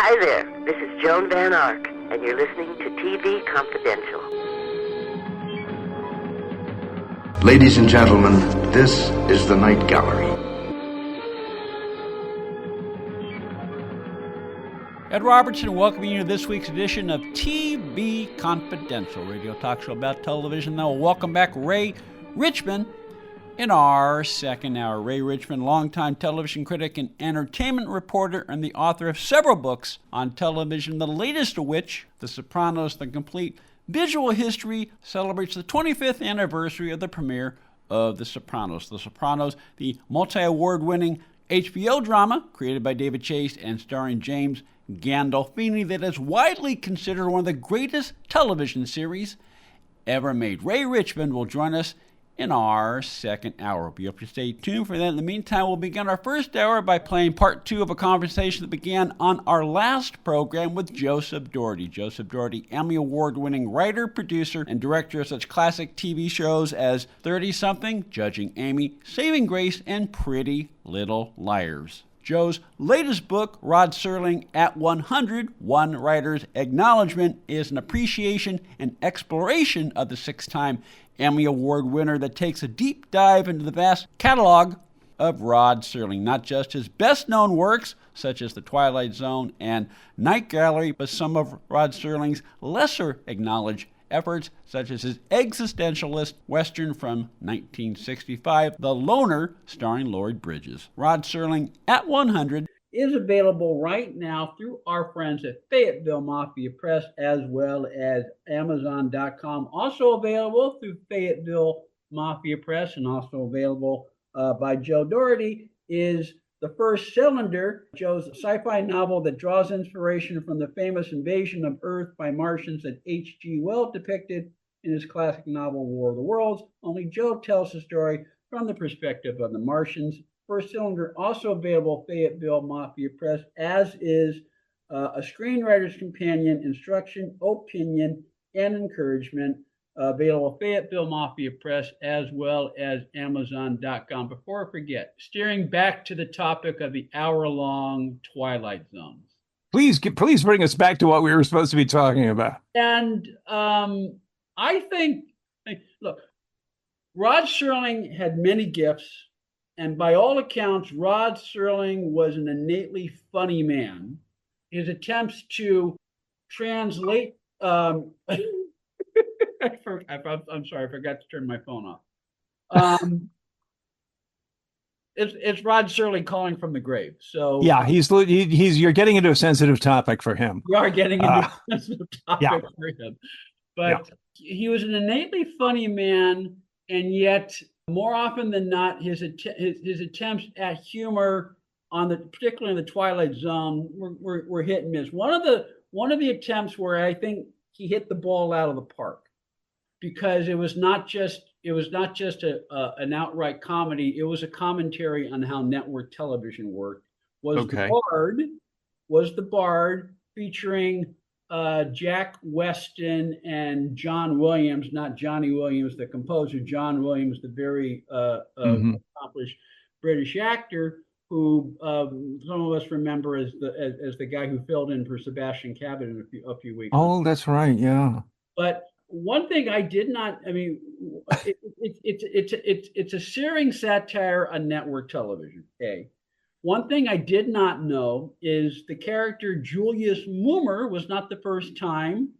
Hi there, this is Joan Van Ark, and you're listening to TV Confidential. Ladies and gentlemen, this is the Night Gallery. Ed Robertson welcoming you to this week's edition of TV Confidential, radio talk show about television. Now, welcome back Ray Richmond in our second hour. Ray Richmond, longtime television critic and entertainment reporter, and the author of several books on television, the latest of which, The Sopranos, The Complete Visual History, celebrates the 25th anniversary of the premiere of The Sopranos. The Sopranos, the multi-award-winning HBO drama created by David Chase and starring James Gandolfini that is widely considered one of the greatest television series ever made. Ray Richmond will join us in our second hour. Be up to stay tuned for that. In the meantime, we'll begin our first hour by playing part two of a conversation that began on our last program with Joseph Dougherty. Joseph Dougherty, Emmy Award-winning writer, producer, and director of such classic TV shows as 30-something, Judging Amy, Saving Grace, and Pretty Little Liars. Joe's latest book, Rod Serling at 100, One Writer's Acknowledgment, is an appreciation and exploration of the six-time Emmy Award winner that takes a deep dive into the vast catalog of Rod Serling. Not just his best-known works, such as The Twilight Zone and Night Gallery, but some of Rod Serling's lesser acknowledged efforts, such as his existentialist Western from 1965, The Loner, starring Lloyd Bridges. Rod Serling at 100 is available right now through our friends at Fayetteville Mafia Press as well as Amazon.com. Also available through Fayetteville Mafia Press and also available by Joe Dougherty is The First Cylinder, Joe's sci-fi novel that draws inspiration from the famous invasion of Earth by Martians that H.G. Wells depicted in his classic novel War of the Worlds. Only Joe tells the story from the perspective of the Martians. First Cylinder also available Fayetteville Mafia Press, as is a Screenwriters Companion, Instruction, Opinion, and Encouragement, available Fayetteville Mafia Press as well as Amazon.com. Before I forget, steering back to the topic of the hour-long Twilight Zone. Please bring us back to what we were supposed to be talking about. And I think, look, Rod Serling had many gifts. And by all accounts, Rod Serling was an innately funny man. His attempts to translate... I'm sorry, I forgot to turn my phone off. It's Rod Serling calling from the grave. So yeah, you're getting into a sensitive topic for him. We are getting into a sensitive topic for him. But he was an innately funny man, and yet... more often than not, his attempts at humor particularly in the Twilight Zone were hit and miss. One of the attempts where I think he hit the ball out of the park, because it was not just an outright comedy. It was a commentary on how network television worked. Was the Bard featuring Jack Weston and John Williams, not Johnny Williams, the composer, John Williams, the very accomplished British actor who some of us remember as the guy who filled in for Sebastian Cavett in a few weeks. Oh, that's right, yeah. But one thing I did not, it's a searing satire on network television. One thing I did not know is the character Julius Moomer was not the first time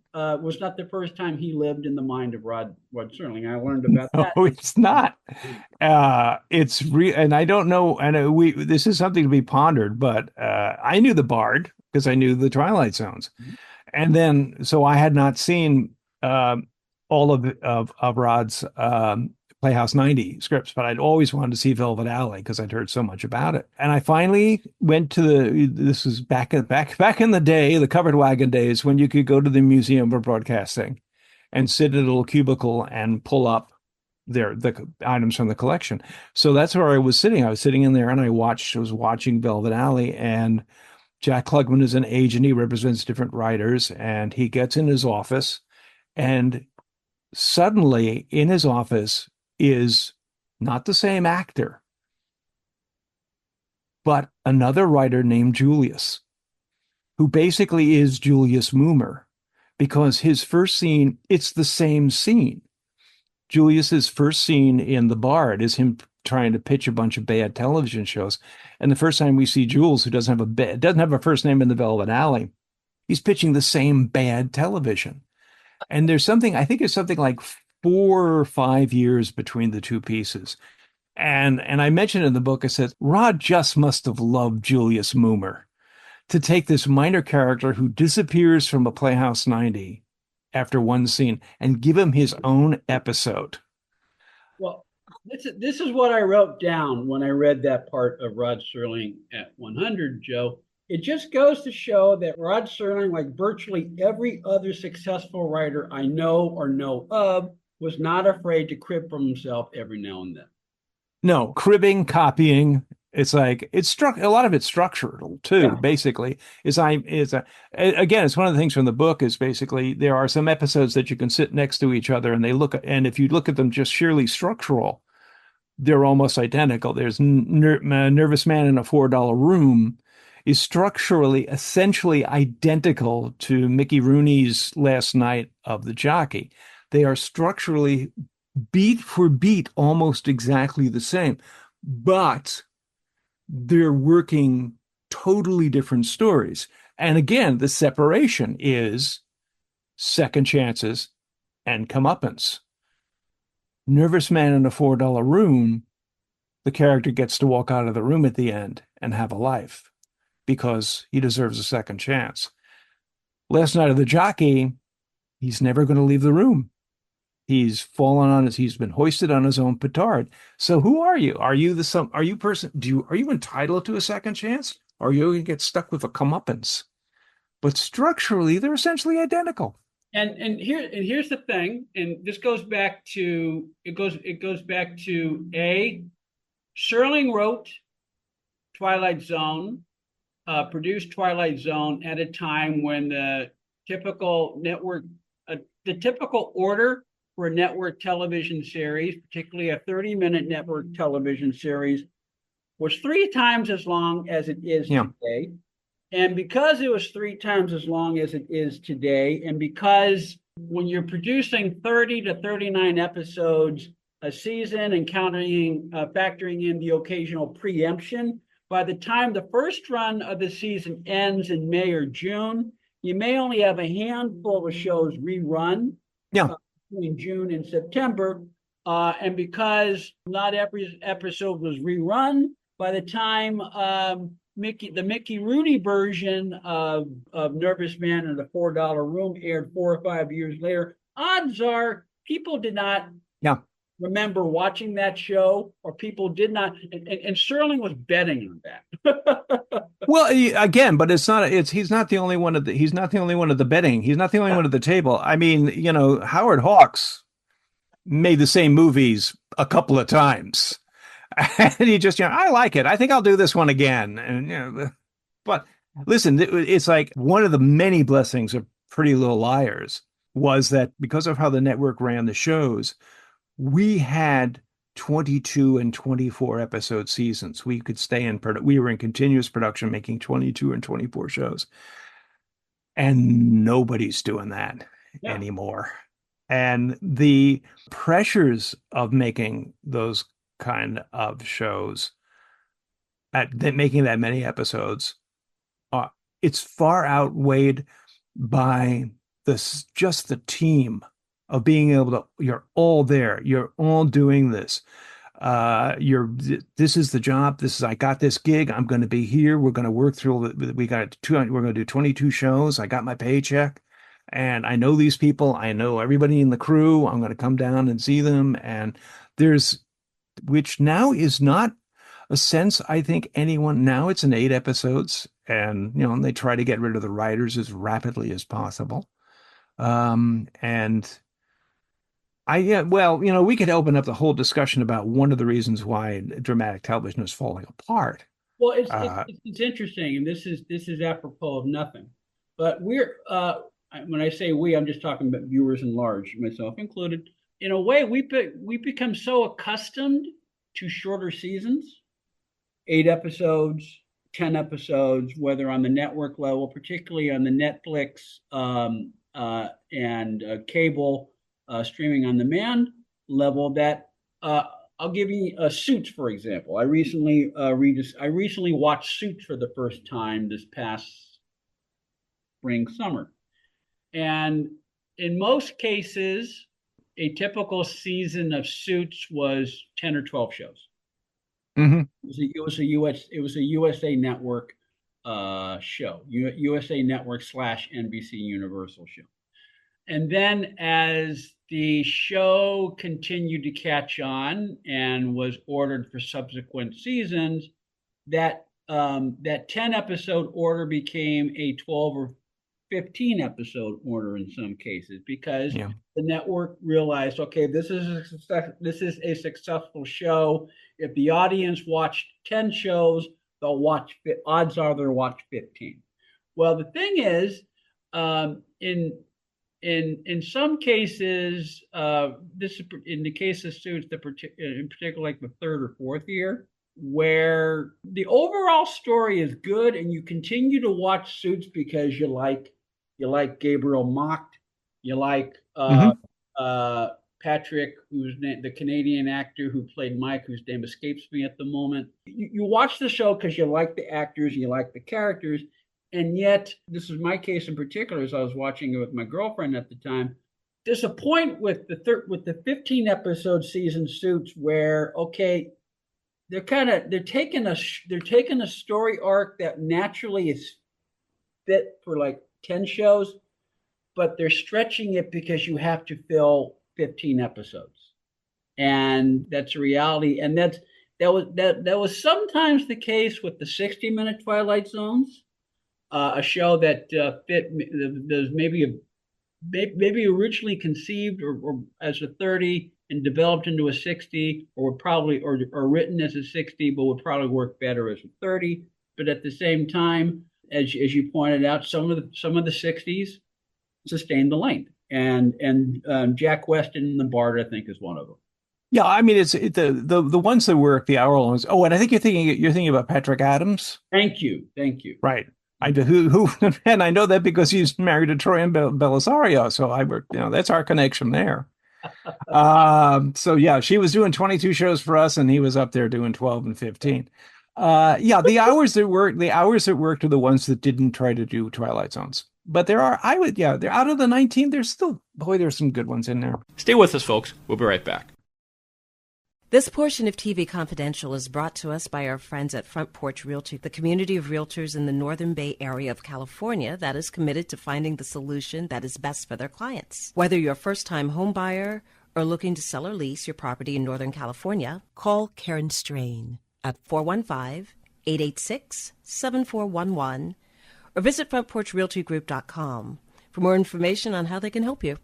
he lived in the mind of Rod Serling. I learned about that. No, it's not. It's real, and I don't know. And this is something to be pondered. But I knew the Bard because I knew the Twilight Zones, and then so I had not seen all of Rod's Playhouse 90 scripts, but I'd always wanted to see Velvet Alley because I'd heard so much about it. And I finally went to this was back in the day, the covered wagon days, when you could go to the Museum of Broadcasting and sit in a little cubicle and pull up the items from the collection. So that's where I was sitting. I was sitting in there and I was watching Velvet Alley, and Jack Klugman is an agent. He represents different writers, and he gets in his office, and suddenly in his office is not the same actor, but another writer named Julius. who basically is Julius Moomer, because his first scene, it's the same scene. Julius's first scene in The Bard is him trying to pitch a bunch of bad television shows. And the first time we see Jules, who doesn't have a first name in the Velvet Alley, he's pitching the same bad television. And I think there's something like 4 or 5 years between the two pieces. And I mentioned in the book, I said, Rod just must have loved Julius Moomer to take this minor character who disappears from a Playhouse 90 after one scene and give him his own episode. Well, this is what I wrote down when I read that part of Rod Serling at 100, Joe. It just goes to show that Rod Serling, like virtually every other successful writer I know or know of, was not afraid to crib from himself every now and then. No, cribbing, copying. It's like a lot of it's structural too. Yeah. Basically, again, it's one of the things from the book is basically there are some episodes that you can sit next to each other and if you look at them just sheerly structural, they're almost identical. There's Nervous Man in a $4 Room is structurally essentially identical to Mickey Rooney's Last Night of the Jockey. They are structurally beat for beat almost exactly the same, but they're working totally different stories. And again, the separation is second chances and comeuppance. Nervous Man in a $4 Room, the character gets to walk out of the room at the end and have a life because he deserves a second chance. Last Night of the Jockey, he's never going to leave the room. He's been hoisted on his own petard. So who are you? Are you are you entitled to a second chance? Or are you going to get stuck with a comeuppance? But structurally, they're essentially identical. And here's the thing, and this goes back to Serling wrote Twilight Zone, produced Twilight Zone at a time when the typical order for a network television series, particularly a 30-minute network television series, was 3 times as long as it is today. And because it was 3 times as long as it is today, and because when you're producing 30 to 39 episodes a season and factoring in the occasional preemption, by the time the first run of the season ends in May or June, you may only have a handful of shows rerun. Yeah. Between June and September, and because not every episode was rerun, by the time the Mickey Rooney version of Nervous Man in the $4 Room aired 4 or 5 years later, odds are people did not remember watching that show, or people did not, and Serling was betting on that. Well, again, but he's not the only one of the betting. He's not the only one at the table. I mean, Howard Hawks made the same movies a couple of times. And he just, I like it. I think I'll do this one again. And but listen, it's like one of the many blessings of Pretty Little Liars was that because of how the network ran the shows, we had 22 and 24 episode seasons. We could stay we were in continuous production making 22 and 24 shows. And nobody's doing that anymore. And the pressures of making those kind of shows making that many episodes, it's far outweighed by just the team of being able to, you're all there, you're all doing this. This is the job. I got this gig. I'm going to be here. We're going to work through. We're going to do 22 shows. I got my paycheck and I know these people. I know everybody in the crew. I'm going to come down and see them. And which now is not a sense, I think now it's in 8 episodes and, and they try to get rid of the writers as rapidly as possible. We could open up the whole discussion about one of the reasons why dramatic television is falling apart. Well, it's interesting, and this is apropos of nothing. But when I say we, I'm just talking about viewers in large, myself included. In a way, we become so accustomed to shorter seasons, 8 episodes, 10 episodes, whether on the network level, particularly on the Netflix and cable streaming on demand level, that I'll give you Suits, for example. I recently watched Suits for the first time this past spring, summer. And in most cases, a typical season of Suits was 10 or 12 shows. Mm-hmm. It was a USA Network show, USA Network / NBC Universal show. And then as the show continued to catch on and was ordered for subsequent seasons, that 10 episode order became a 12 or 15 episode order in some cases, because the network realized, okay, this is a successful show. If the audience watched 10 shows, odds are they'll watch 15. Well, the thing is, in some cases, this is in the case of Suits, in particular, like the third or fourth year, where the overall story is good, and you continue to watch Suits because you like Gabriel Macht, you like Patrick, who's the Canadian actor who played Mike, whose name escapes me at the moment. You watch the show because you like the actors, you like the characters, and yet, this is my case in particular, as I was watching it with my girlfriend at the time. There's a point with the 15 episode season Suits where, okay, they're taking a story arc that naturally is fit for like 10 shows, but they're stretching it because you have to fill 15 episodes, and that's a reality. And that was sometimes the case with the 60-minute Twilight Zones, a show that fit. There's maybe originally conceived or as a 30 and developed into a 60, or written as a 60, but would probably work better as a 30. But at the same time, as you pointed out, some of the 60s sustained the length, and Jack Weston and the Bard, I think, is one of them. Yeah, I mean, it's the ones that work, the hour longs. Oh, and I think you're thinking about Patrick Adams. Thank you. Right. I do. Who and I know that because he's married to Troy and Belisario, so that's our connection there. So yeah, she was doing 22 shows for us, and he was up there doing 12 and 15. The hours that worked are the ones that didn't try to do Twilight Zones. But they're out of the 19. There's some good ones in there. Stay with us, folks. We'll be right back. This portion of TV Confidential is brought to us by our friends at Front Porch Realty, the community of realtors in the Northern Bay area of California that is committed to finding the solution that is best for their clients. Whether you're a first-time home buyer or looking to sell or lease your property in Northern California, call Karen Strain at 415-886-7411 or visit frontporchrealtygroup.com for more information on how they can help you.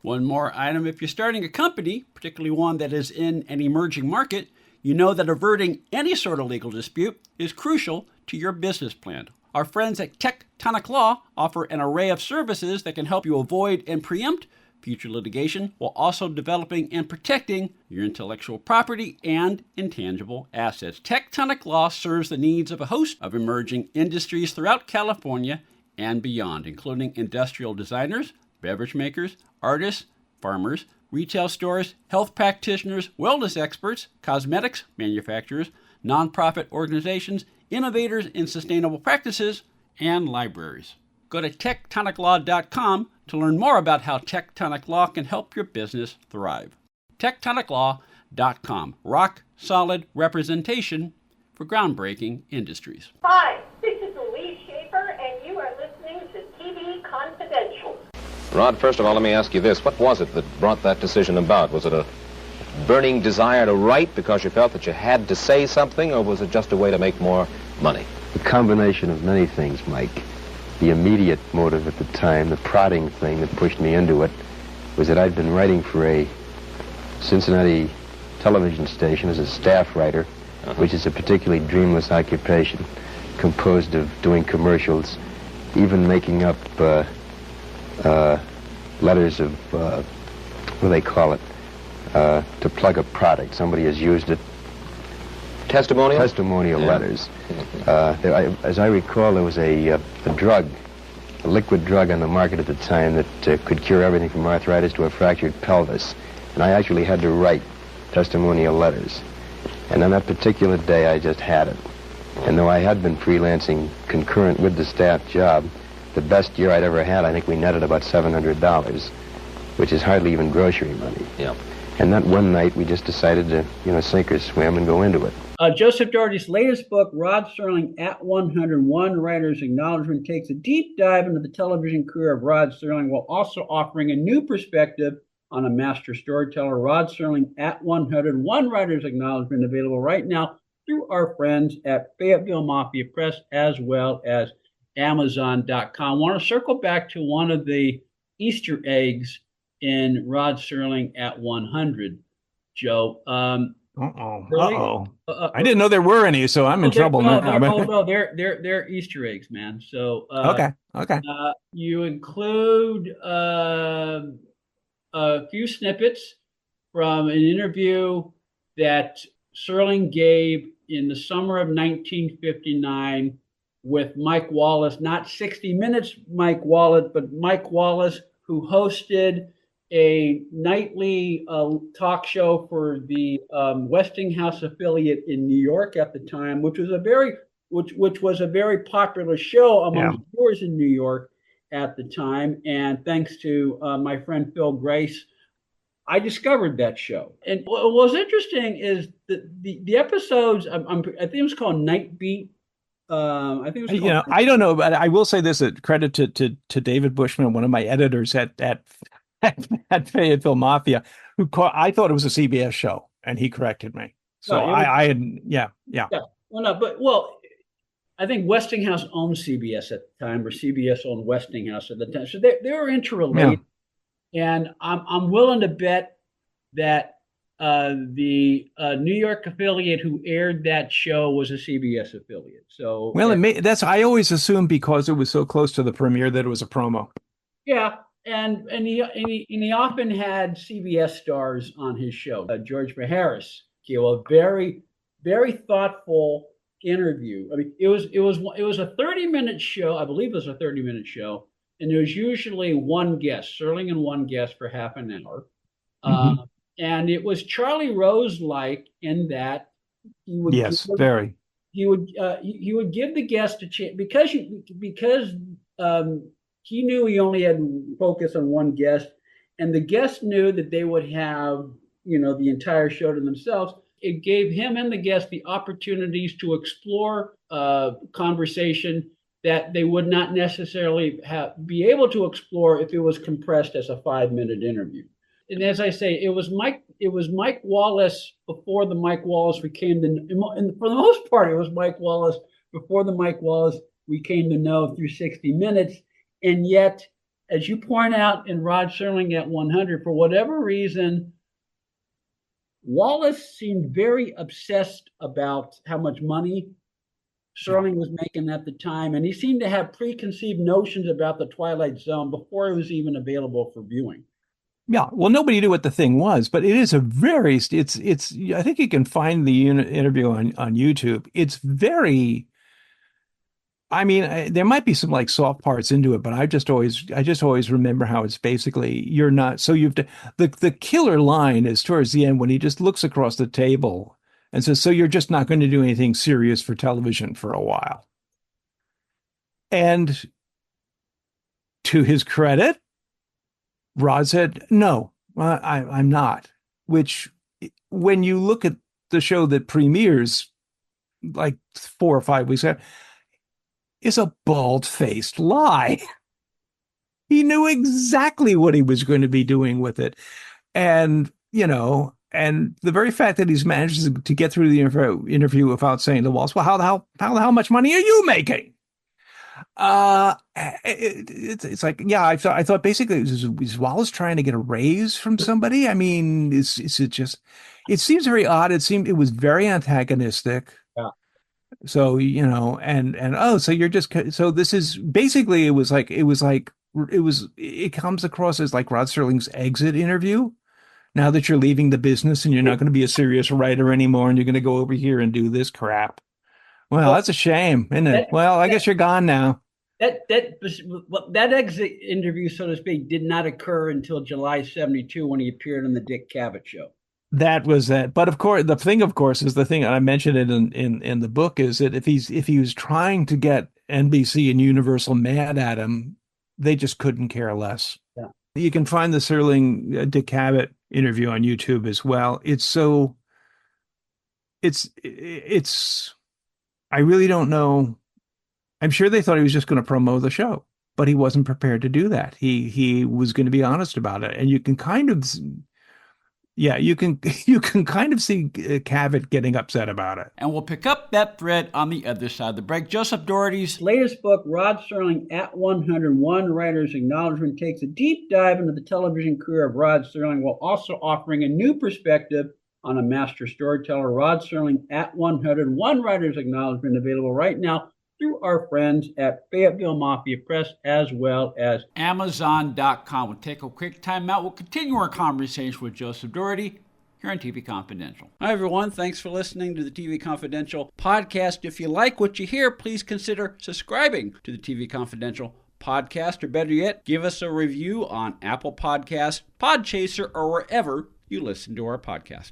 One more item: if you're starting a company, particularly one that is in an emerging market, you know that averting any sort of legal dispute is crucial to your business plan. Our friends at Tectonic Law offer an array of services that can help you avoid and preempt future litigation while also developing and protecting your intellectual property and intangible assets. Tectonic Law serves the needs of a host of emerging industries throughout California and beyond, including industrial designers, beverage makers, artists, farmers, retail stores, health practitioners, wellness experts, cosmetics manufacturers, nonprofit organizations, innovators in sustainable practices, and libraries. Go to tectoniclaw.com to learn more about how Tectonic Law can help your business thrive. tectoniclaw.com. Rock solid representation for groundbreaking industries. Hi, this is Louise Schaefer, and you are listening to TV Confidential. Rod, first of all, let me ask you this. What was it that brought that decision about? Was it a burning desire to write because you felt that you had to say something, or was it just a way to make more money? A combination of many things, Mike. The immediate motive at the time, the prodding thing that pushed me into it, was that I'd been writing for a Cincinnati television station as a staff writer, which is a particularly dreamless occupation, composed of doing commercials, even making up letters of, what do they call it, to plug a product. Somebody has used it, testimonial? Testimonial letters. As I recall, there was a drug, a liquid drug on the market at the time that could cure everything from arthritis to a fractured pelvis. And I actually had to write testimonial letters. And on that particular day, I just had it. And though I had been freelancing concurrent with the staff job, the best year I'd ever had, I think we netted about $700, which is hardly even grocery money. Yeah. And that one night, we just decided to, sink or swim and go into it. Joseph Dougherty's latest book, Rod Serling at 101, Writer's Acknowledgment, takes a deep dive into the television career of Rod Serling while also offering a new perspective on a master storyteller. Rod Serling at 101, Writer's Acknowledgment, available right now through our friends at Fayetteville Mafia Press as well as Amazon.com. I want to circle back to one of the Easter eggs in Rod Serling at 100, Joe. Really? I didn't know there were any, so I'm in trouble now. No, they're Easter eggs, man. So okay. You include a few snippets from an interview that Serling gave in the summer of 1959 with Mike Wallace, not 60 Minutes Mike Wallace, but Mike Wallace, who hosted a nightly talk show for the Westinghouse affiliate in New York at the time, which was a very popular show among viewers in New York at the time. And thanks to my friend Phil Grace, I discovered that show. And what was interesting is that the episodes, I think it was called Night Beat. I think it was called I don't know, but I will say this: credit to David Bushman, one of my editors at Fayetteville Mafia, I thought it was a CBS show, and he corrected me. So I I think Westinghouse owned CBS at the time, or CBS owned Westinghouse at the time. So they were interrelated. Yeah. And I'm willing to bet that the New York affiliate who aired that show was a CBS affiliate. So I always assumed because it was so close to the premiere that it was a promo. Yeah. And he often had CBS stars on his show. George Maharis, a very, very thoughtful interview. I mean, it was a 30-minute show. I believe it was a 30-minute show, and there was usually one guest, Serling and one guest for half an hour. Mm-hmm. And it was Charlie Rose-like in that he would he would give the guest a chance because he knew he only had to focus on one guest, and the guest knew that they would have, the entire show to themselves. It gave him and the guest the opportunities to explore conversation that they would not necessarily be able to explore if it was compressed as a 5-minute interview. And as I say, it was Mike Wallace before the Mike Wallace we came to, and for the most part, it was Mike Wallace before the Mike Wallace we came to know through 60 Minutes. And yet, as you point out in Rod Serling at 100, for whatever reason, Wallace seemed very obsessed about how much money Serling was making at the time, and he seemed to have preconceived notions about the Twilight Zone before it was even available for viewing. Yeah, well, nobody knew what the thing was, but it is it's. I think you can find the interview on YouTube. It's very. I mean, there might be some like soft parts into it, but I just always remember how it's basically you're not. So the killer line is towards the end when he just looks across the table and says, "So you're just not going to do anything serious for television for a while." And to his credit, Rod said, "No, I'm not." Which, when you look at the show that premieres like 4 or 5 weeks after, is a bald-faced lie. He knew exactly what he was going to be doing with it. And, and the very fact that he's managed to get through the interview without saying to Wallace, well, how much money are you making? It's like, yeah, I thought basically, is Wallace trying to get a raise from somebody? I mean, is it just, it seems very odd. It was very antagonistic. Yeah. So, so you're just, so this is basically, it comes across as like Rod Serling's exit interview, now that you're leaving the business and you're not going to be a serious writer anymore and you're going to go over here and do this crap. Well, that's a shame, isn't it? Well, I guess you're gone now. That exit interview, so to speak, did not occur until July 1972 when he appeared on the Dick Cavett show. That was that. But of course, the thing I mentioned it in the book, is that if he was trying to get NBC and Universal mad at him, they just couldn't care less. Yeah. You can find the Serling Dick Cavett interview on YouTube as well. I really don't know. I'm sure they thought he was just going to promo the show, but he wasn't prepared to do that. He was going to be honest about it. And you can kind of see Cavett getting upset about it. And we'll pick up that thread on the other side of the break. Joseph Dougherty's latest book, Rod Serling at 101 Writer's Acknowledgment, takes a deep dive into the television career of Rod Serling while also offering a new perspective on a master storyteller. Rod Serling at 101 Writer's Acknowledgment, available right now through our friends at Fayetteville Mafia Press as well as Amazon.com. We'll take a quick time out. We'll continue our conversation with Joseph Dougherty here on TV Confidential. Hi, everyone. Thanks for listening to the TV Confidential podcast. If you like what you hear, please consider subscribing to the TV Confidential podcast, or better yet, give us a review on Apple Podcasts, Podchaser, or wherever you listen to our podcast.